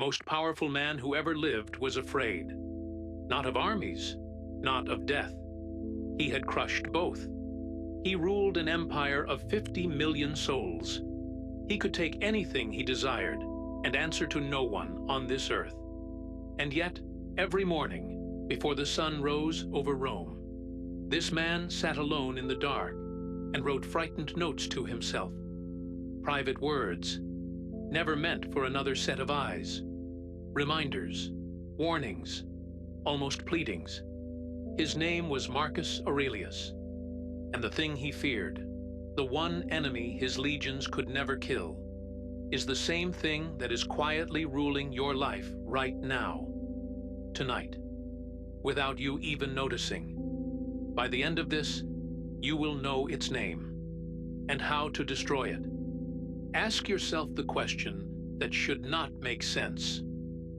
most powerful man who ever lived was afraid. Not of armies, not of death. He had crushed both. He ruled an empire of 50 million souls. He could take anything he desired and answer to no one on this earth. And yet, every morning, before the sun rose over Rome, this man sat alone in the dark and wrote frightened notes to himself. Private words, never meant for another set of eyes. Reminders, warnings, almost pleadings. His name was Marcus Aurelius, and the thing he feared, the one enemy his legions could never kill, is the same thing that is quietly ruling your life right now, tonight, without you even noticing. By the end of this, you will know its name and how to destroy it. Ask yourself the question that should not make sense.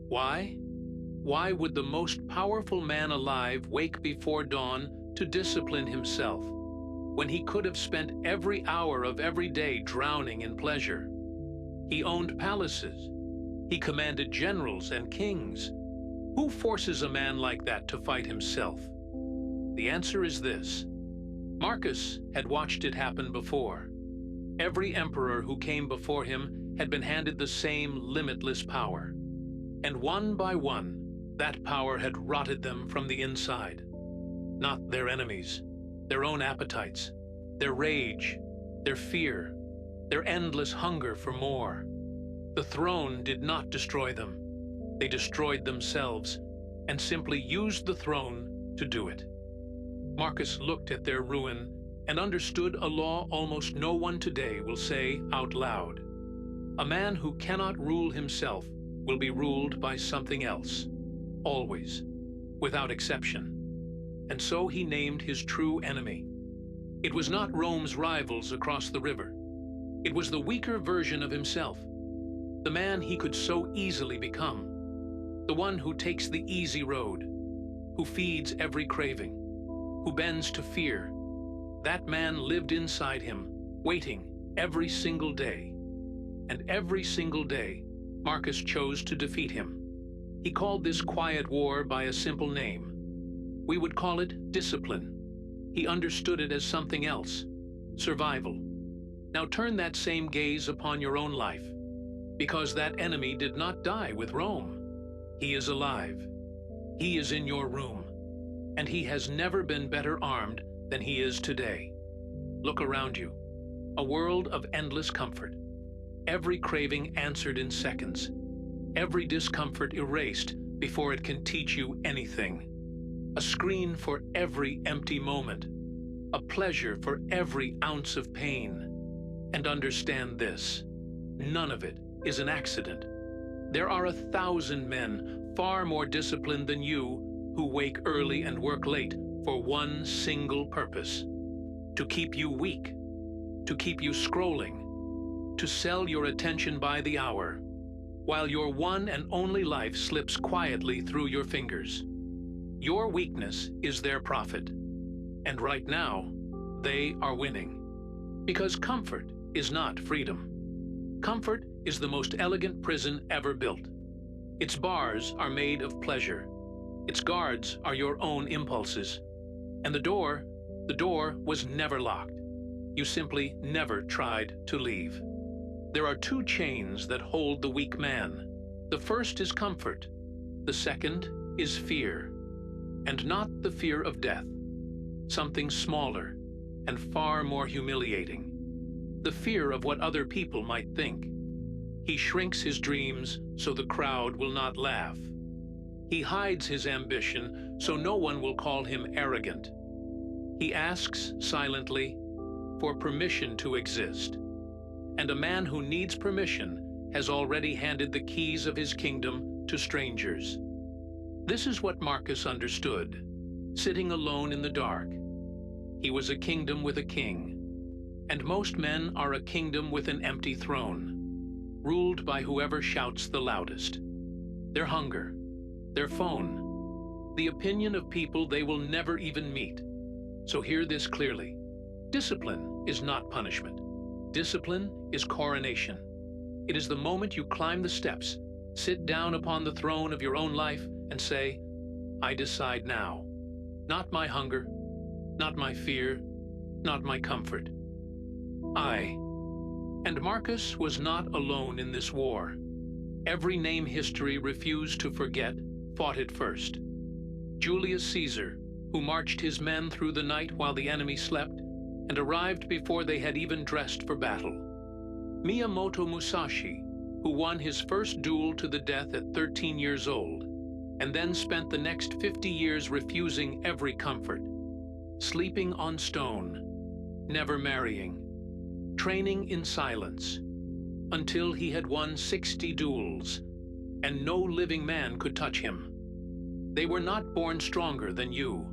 Why? Why would the most powerful man alive wake before dawn to discipline himself, when he could have spent every hour of every day drowning in pleasure? He owned palaces. He commanded generals and kings. Who forces a man like that to fight himself? The answer is this. Marcus had watched it happen before. Every emperor who came before him had been handed the same limitless power. And one by one, that power had rotted them from the inside. Not their enemies, their own appetites, their rage, their fear, their endless hunger for more. The throne did not destroy them. They destroyed themselves and simply used the throne to do it. Marcus looked at their ruin and understood a law almost no one today will say out loud. A man who cannot rule himself will be ruled by something else, always, without exception. And so he named his true enemy. It was not Rome's rivals across the river. It was the weaker version of himself, the man he could so easily become, the one who takes the easy road, who feeds every craving, who bends to fear. That man lived inside him, waiting every single day. And every single day, Marcus chose to defeat him. He called this quiet war by a simple name. We would call it discipline. He understood it as something else, survival. Now turn that same gaze upon your own life, because that enemy did not die with Rome. He is alive. He is in your room, and he has never been better armed than he is today. Look around you, a world of endless comfort. Every craving answered in seconds, every discomfort erased before it can teach you anything. A screen for every empty moment, a pleasure for every ounce of pain. And understand this, none of it is an accident. There are 1,000 men far more disciplined than you who wake early and work late for one single purpose: to keep you weak, to keep you scrolling, to sell your attention by the hour, while your one and only life slips quietly through your fingers. Your weakness is their profit, and right now, they are winning. Because comfort is not freedom. Comfort is the most elegant prison ever built. Its bars are made of pleasure. Its guards are your own impulses. And the door was never locked. You simply never tried to leave. There are two chains that hold the weak man. The first is comfort. The second is fear. And not the fear of death. Something smaller and far more humiliating. The fear of what other people might think. He shrinks his dreams so the crowd will not laugh. He hides his ambition so no one will call him arrogant. He asks silently for permission to exist. And a man who needs permission has already handed the keys of his kingdom to strangers. This is what Marcus understood, sitting alone in the dark. He was a kingdom with a king, and most men are a kingdom with an empty throne, ruled by whoever shouts the loudest. Their hunger, their phone, the opinion of people they will never even meet. So hear this clearly. Discipline is not punishment. Discipline is coronation. It is the moment you climb the steps Sit down upon the throne of your own life and say, I decide now. Not my hunger, not my fear, not my comfort. I. And Marcus was not alone in this war. Every name history refused to forget fought it first. Julius Caesar, who marched his men through the night while the enemy slept and arrived before they had even dressed for battle. Miyamoto Musashi, who won his first duel to the death at 13 years old, and then spent the next 50 years refusing every comfort, sleeping on stone, never marrying, training in silence, until he had won 60 duels, and no living man could touch him. They were not born stronger than you.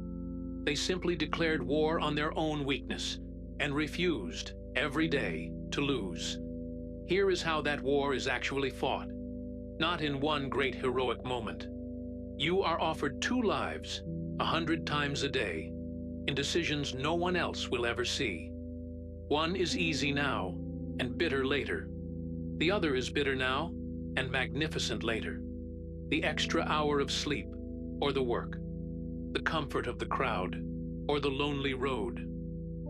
They simply declared war on their own weakness and refused, every day, to lose. Here is how that war is actually fought, not in one great heroic moment. You are offered 2 lives, 100 times a day, in decisions no one else will ever see. One is easy now and bitter later. The other is bitter now and magnificent later. The extra hour of sleep or the work, the comfort of the crowd or the lonely road,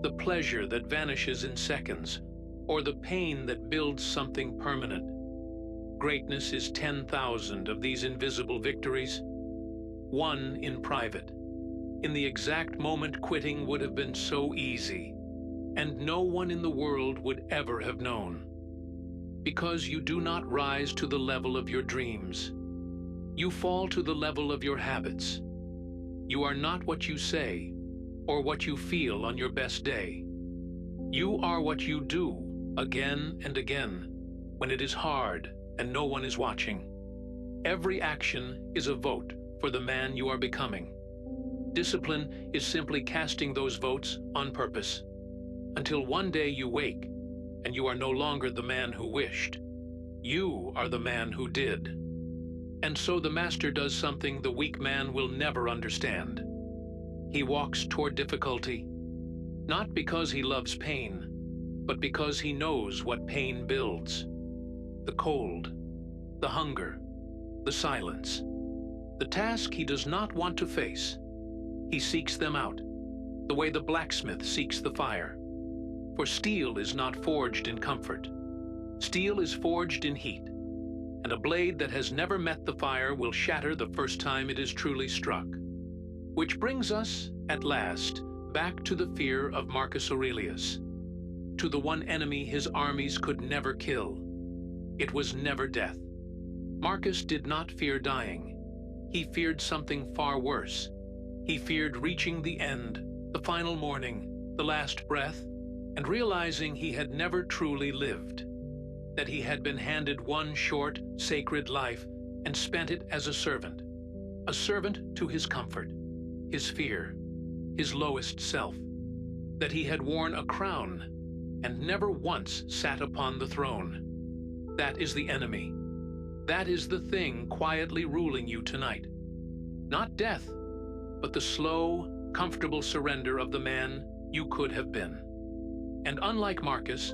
the pleasure that vanishes in seconds or the pain that builds something permanent. Greatness is 10,000 of these invisible victories, won in private. In the exact moment quitting would have been so easy, and no one in the world would ever have known. Because you do not rise to the level of your dreams. You fall to the level of your habits. You are not what you say or what you feel on your best day. You are what you do again and again when it is hard and no one is watching. Every action is a vote for the man you are becoming. Discipline is simply casting those votes on purpose, until one day you wake and you are no longer the man who wished. You are the man who did. And so the master does something the weak man will never understand. He walks toward difficulty, not because he loves pain, but because he knows what pain builds. The cold, the hunger, the silence, the task he does not want to face. He seeks them out, the way the blacksmith seeks the fire. For steel is not forged in comfort. Steel is forged in heat, and a blade that has never met the fire will shatter the first time it is truly struck. Which brings us, at last, back to the fear of Marcus Aurelius, to the one enemy his armies could never kill. It was never death. Marcus did not fear dying. He feared something far worse. He feared reaching the end, the final morning, the last breath, and realizing he had never truly lived, that he had been handed one short, sacred life and spent it as a servant to his comfort, his fear, his lowest self, that he had worn a crown and never once sat upon the throne. That is the enemy. That is the thing quietly ruling you tonight. Not death, but the slow, comfortable surrender of the man you could have been. And unlike Marcus,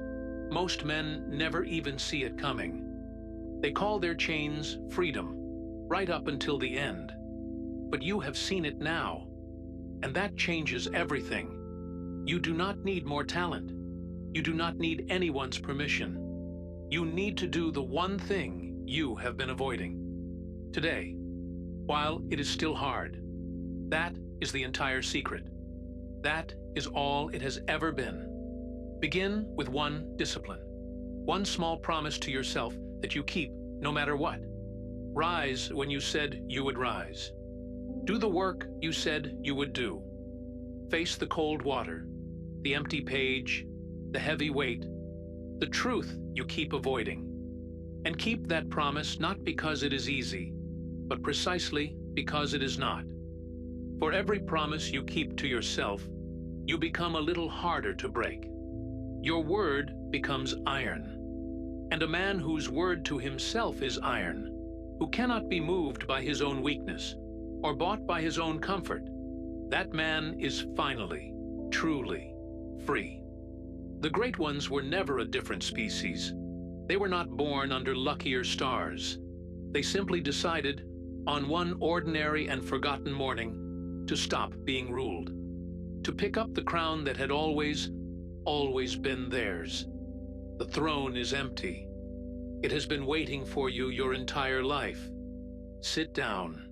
most men never even see it coming. They call their chains freedom, right up until the end. But you have seen it now, and that changes everything. You do not need more talent. You do not need anyone's permission. You need to do the one thing you have been avoiding. Today, while it is still hard, that is the entire secret. That is all it has ever been. Begin with one discipline, one small promise to yourself that you keep no matter what. Rise when you said you would rise. Do the work you said you would do. Face the cold water, the empty page, the heavy weight, the truth you keep avoiding. And keep that promise not because it is easy, but precisely because it is not. For every promise you keep to yourself, you become a little harder to break. Your word becomes iron. And a man whose word to himself is iron, who cannot be moved by his own weakness or bought by his own comfort, that man is finally, truly free. The great ones were never a different species. They were not born under luckier stars. They simply decided, on one ordinary and forgotten morning, to stop being ruled, to pick up the crown that had always been theirs. The throne is empty. It has been waiting for you your entire life. Sit down.